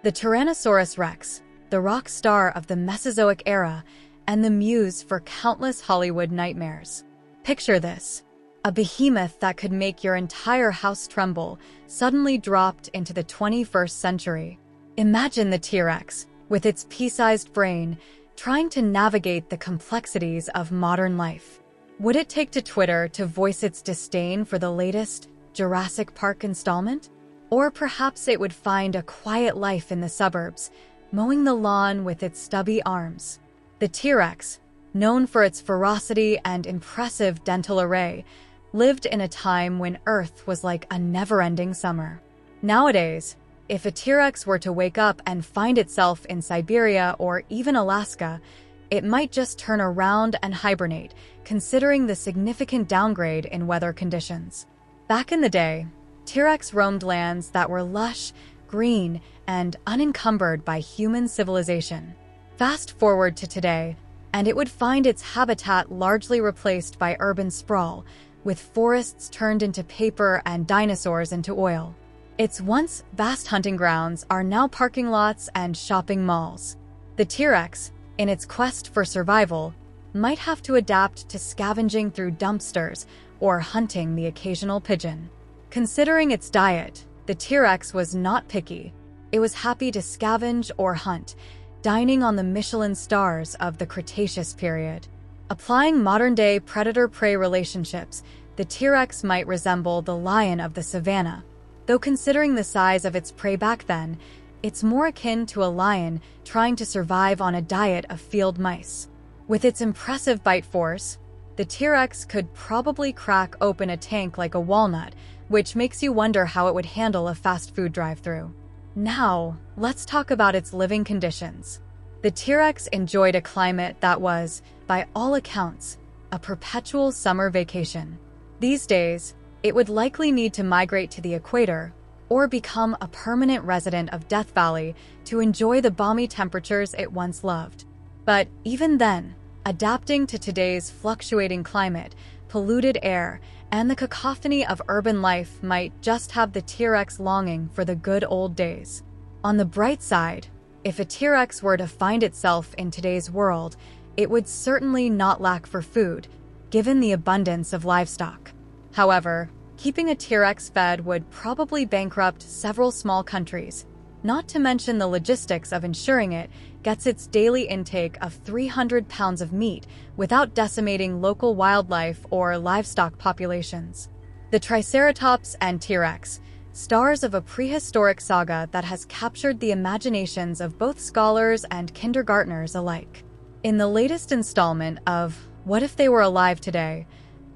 The Tyrannosaurus rex, the rock star of the Mesozoic era and the muse for countless Hollywood nightmares. Picture this. A behemoth that could make your entire house tremble suddenly dropped into the 21st century. Imagine the T-Rex, with its pea-sized brain, trying to navigate the complexities of modern life. Would it take to Twitter to voice its disdain for the latest Jurassic Park installment? Or perhaps it would find a quiet life in the suburbs, mowing the lawn with its stubby arms. The T-Rex, known for its ferocity and impressive dental array, lived in a time when Earth was like a never-ending summer. Nowadays, if a T-Rex were to wake up and find itself in Siberia or even Alaska, it might just turn around and hibernate, considering the significant downgrade in weather conditions. Back in the day, T-Rex roamed lands that were lush, green, and unencumbered by human civilization. Fast forward to today, and it would find its habitat largely replaced by urban sprawl, with forests turned into paper and dinosaurs into oil. Its once vast hunting grounds are now parking lots and shopping malls. The T-Rex, in its quest for survival, might have to adapt to scavenging through dumpsters or hunting the occasional pigeon. Considering its diet, the T-Rex was not picky. It was happy to scavenge or hunt, dining on the Michelin stars of the Cretaceous period. Applying modern-day predator-prey relationships, the T-Rex might resemble the lion of the savannah. Though considering the size of its prey back then, it's more akin to a lion trying to survive on a diet of field mice. With its impressive bite force, the T-Rex could probably crack open a tank like a walnut, which makes you wonder how it would handle a fast food drive-thru. Now, let's talk about its living conditions. The T-Rex enjoyed a climate that was, by all accounts, a perpetual summer vacation. These days, it would likely need to migrate to the equator or become a permanent resident of Death Valley to enjoy the balmy temperatures it once loved. But even then, adapting to today's fluctuating climate, polluted air, and the cacophony of urban life might just have the T-Rex longing for the good old days. On the bright side, if a T-Rex were to find itself in today's world, it would certainly not lack for food, given the abundance of livestock. However, keeping a T-Rex fed would probably bankrupt several small countries, not to mention the logistics of ensuring it gets its daily intake of 300 pounds of meat without decimating local wildlife or livestock populations. The Triceratops and T-Rex, stars of a prehistoric saga that has captured the imaginations of both scholars and kindergartners alike. In the latest installment of What If They Were Alive Today?,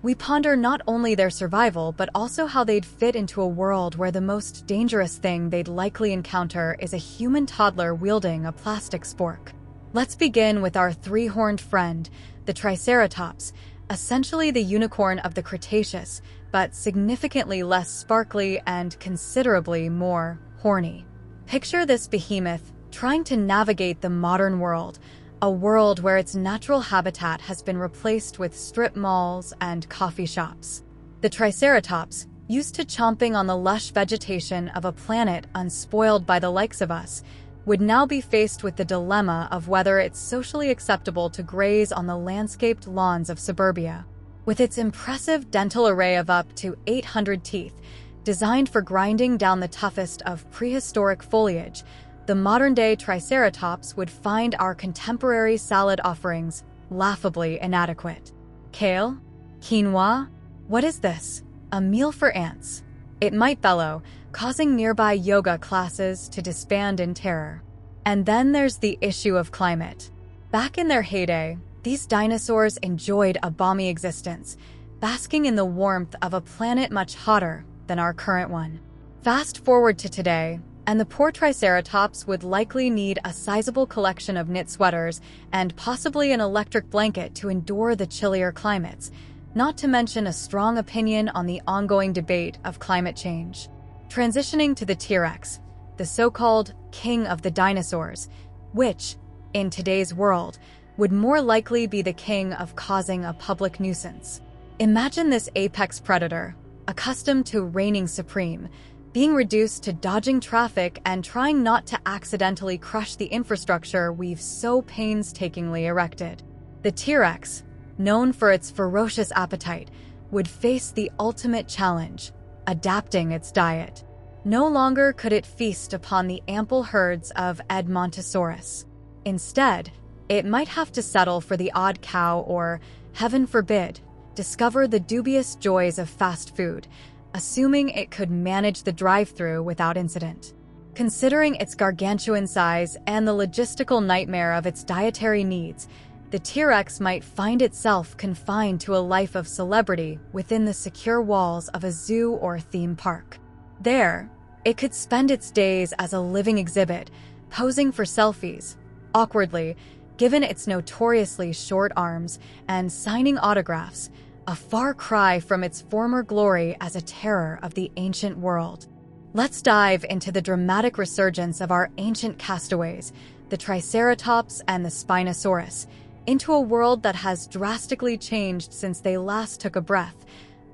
we ponder not only their survival, but also how they'd fit into a world where the most dangerous thing they'd likely encounter is a human toddler wielding a plastic spork. Let's begin with our three-horned friend, the Triceratops, essentially the unicorn of the Cretaceous, but significantly less sparkly and considerably more horny. Picture this behemoth trying to navigate the modern world, a world where its natural habitat has been replaced with strip malls and coffee shops. The Triceratops, used to chomping on the lush vegetation of a planet unspoiled by the likes of us, would now be faced with the dilemma of whether it's socially acceptable to graze on the landscaped lawns of suburbia. With its impressive dental array of up to 800 teeth, designed for grinding down the toughest of prehistoric foliage, the modern-day Triceratops would find our contemporary salad offerings laughably inadequate. Kale? Quinoa? What is this? A meal for ants. It might bellow, causing nearby yoga classes to disband in terror. And then there's the issue of climate. Back in their heyday, these dinosaurs enjoyed a balmy existence, basking in the warmth of a planet much hotter than our current one. Fast forward to today, and the poor Triceratops would likely need a sizable collection of knit sweaters and possibly an electric blanket to endure the chillier climates, not to mention a strong opinion on the ongoing debate of climate change. Transitioning to the T-Rex, the so-called king of the dinosaurs, which, in today's world, would more likely be the king of causing a public nuisance. Imagine this apex predator, accustomed to reigning supreme, being reduced to dodging traffic and trying not to accidentally crush the infrastructure we've so painstakingly erected. The T-Rex, known for its ferocious appetite, would face the ultimate challenge, adapting its diet. No longer could it feast upon the ample herds of Edmontosaurus. Instead, it might have to settle for the odd cow or, heaven forbid, discover the dubious joys of fast food, assuming it could manage the drive-thru without incident. Considering its gargantuan size and the logistical nightmare of its dietary needs, the T-Rex might find itself confined to a life of celebrity within the secure walls of a zoo or theme park. There, it could spend its days as a living exhibit, posing for selfies, awkwardly, given its notoriously short arms, and signing autographs, a far cry from its former glory as a terror of the ancient world. Let's dive into the dramatic resurgence of our ancient castaways, the Triceratops and the Spinosaurus, into a world that has drastically changed since they last took a breath,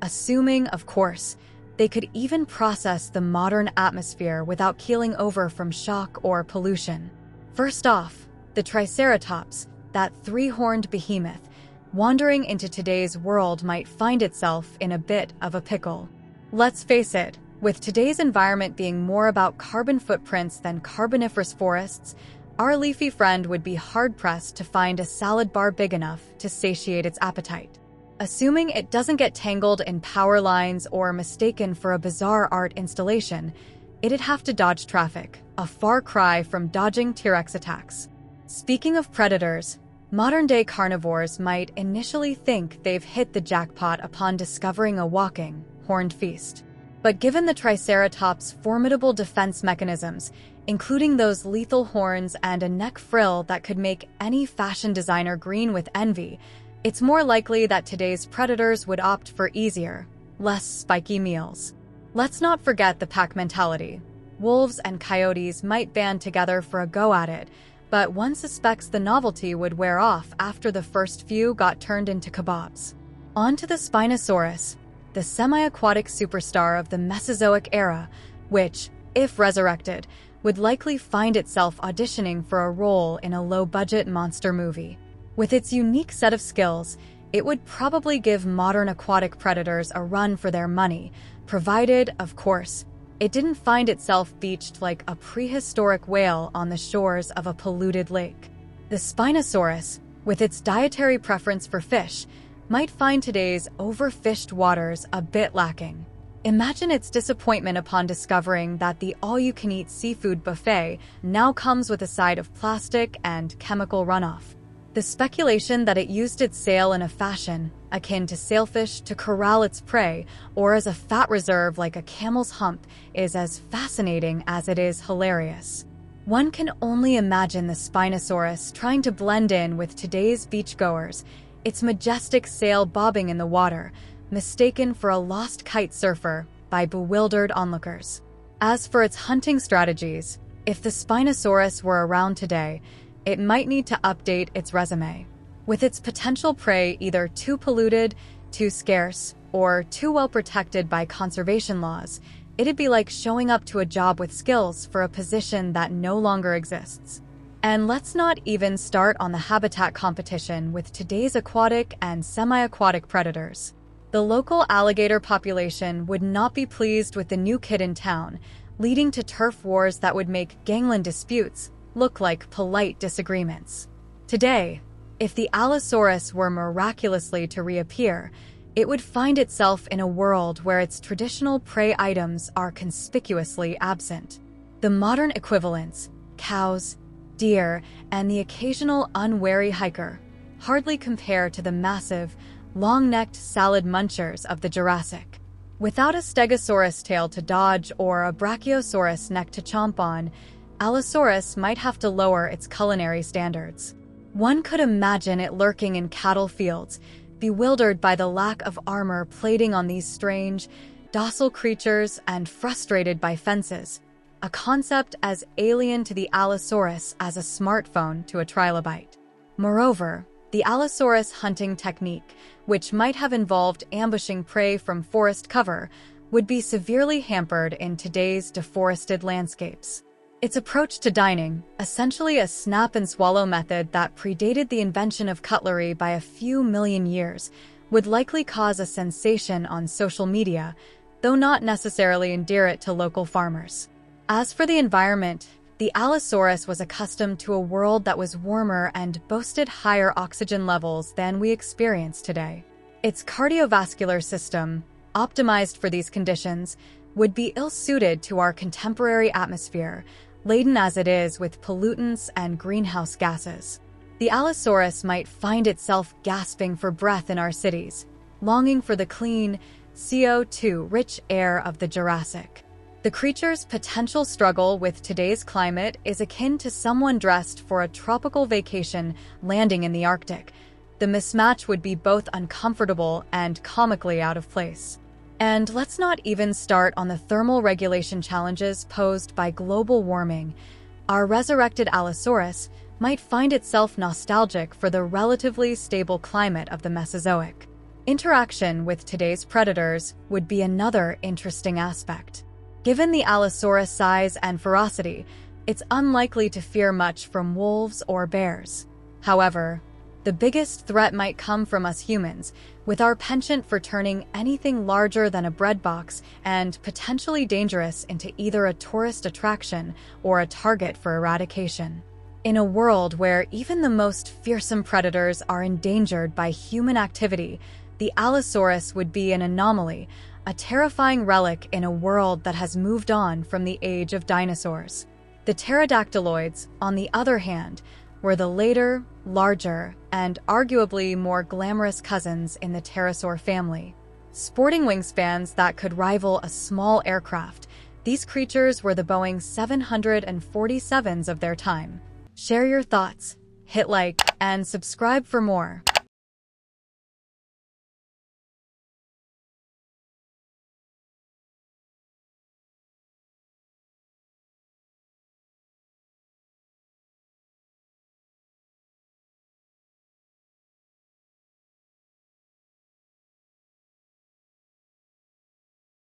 assuming, of course, they could even process the modern atmosphere without keeling over from shock or pollution. First off, the Triceratops, that three-horned behemoth, wandering into today's world might find itself in a bit of a pickle. Let's face it, with today's environment being more about carbon footprints than carboniferous forests, our leafy friend would be hard-pressed to find a salad bar big enough to satiate its appetite. Assuming it doesn't get tangled in power lines or mistaken for a bizarre art installation, it'd have to dodge traffic, a far cry from dodging T-Rex attacks. Speaking of predators, modern-day carnivores might initially think they've hit the jackpot upon discovering a walking, horned feast. But given the Triceratops' formidable defense mechanisms, including those lethal horns and a neck frill that could make any fashion designer green with envy, it's more likely that today's predators would opt for easier, less spiky meals. Let's not forget the pack mentality. Wolves and coyotes might band together for a go at it, but one suspects the novelty would wear off after the first few got turned into kebabs. On to the Spinosaurus, the semi-aquatic superstar of the Mesozoic era, which, if resurrected, would likely find itself auditioning for a role in a low-budget monster movie. With its unique set of skills, it would probably give modern aquatic predators a run for their money, provided, of course, it didn't find itself beached like a prehistoric whale on the shores of a polluted lake. The Spinosaurus, with its dietary preference for fish, might find today's overfished waters a bit lacking. Imagine its disappointment upon discovering that the all-you-can-eat seafood buffet now comes with a side of plastic and chemical runoff. The speculation that it used its sail in a fashion akin to sailfish to corral its prey or as a fat reserve like a camel's hump is as fascinating as it is hilarious. One can only imagine the Spinosaurus trying to blend in with today's beachgoers, its majestic sail bobbing in the water, mistaken for a lost kite surfer by bewildered onlookers. As for its hunting strategies, if the Spinosaurus were around today, it might need to update its resume. With its potential prey either too polluted, too scarce, or too well protected by conservation laws, it'd be like showing up to a job with skills for a position that no longer exists. And let's not even start on the habitat competition with today's aquatic and semi-aquatic predators. The local alligator population would not be pleased with the new kid in town, leading to turf wars that would make gangland disputes look like polite disagreements. Today, if the Allosaurus were miraculously to reappear, it would find itself in a world where its traditional prey items are conspicuously absent. The modern equivalents, cows, deer, and the occasional unwary hiker, hardly compare to the massive, long-necked salad munchers of the Jurassic. Without a Stegosaurus tail to dodge or a Brachiosaurus neck to chomp on, Allosaurus might have to lower its culinary standards. One could imagine it lurking in cattle fields, bewildered by the lack of armor plating on these strange, docile creatures and frustrated by fences, a concept as alien to the Allosaurus as a smartphone to a trilobite. Moreover, the Allosaurus hunting technique, which might have involved ambushing prey from forest cover, would be severely hampered in today's deforested landscapes. Its approach to dining, essentially a snap-and-swallow method that predated the invention of cutlery by a few million years, would likely cause a sensation on social media, though not necessarily endear it to local farmers. As for the environment, the Allosaurus was accustomed to a world that was warmer and boasted higher oxygen levels than we experience today. Its cardiovascular system, optimized for these conditions, would be ill-suited to our contemporary atmosphere, laden as it is with pollutants and greenhouse gases. The Allosaurus might find itself gasping for breath in our cities, longing for the clean, CO2-rich air of the Jurassic. The creature's potential struggle with today's climate is akin to someone dressed for a tropical vacation landing in the Arctic. The mismatch would be both uncomfortable and comically out of place. And let's not even start on the thermal regulation challenges posed by global warming. Our resurrected Allosaurus might find itself nostalgic for the relatively stable climate of the Mesozoic. Interaction with today's predators would be another interesting aspect. Given the Allosaurus' size and ferocity, it's unlikely to fear much from wolves or bears. However, the biggest threat might come from us humans, with our penchant for turning anything larger than a bread box and potentially dangerous into either a tourist attraction or a target for eradication. In a world where even the most fearsome predators are endangered by human activity, the Allosaurus would be an anomaly, a terrifying relic in a world that has moved on from the age of dinosaurs. The pterodactyloids, on the other hand, were the later, larger, and arguably more glamorous cousins in the pterosaur family. Sporting wingspans that could rival a small aircraft, these creatures were the Boeing 747s of their time. Share your thoughts, hit like, and subscribe for more.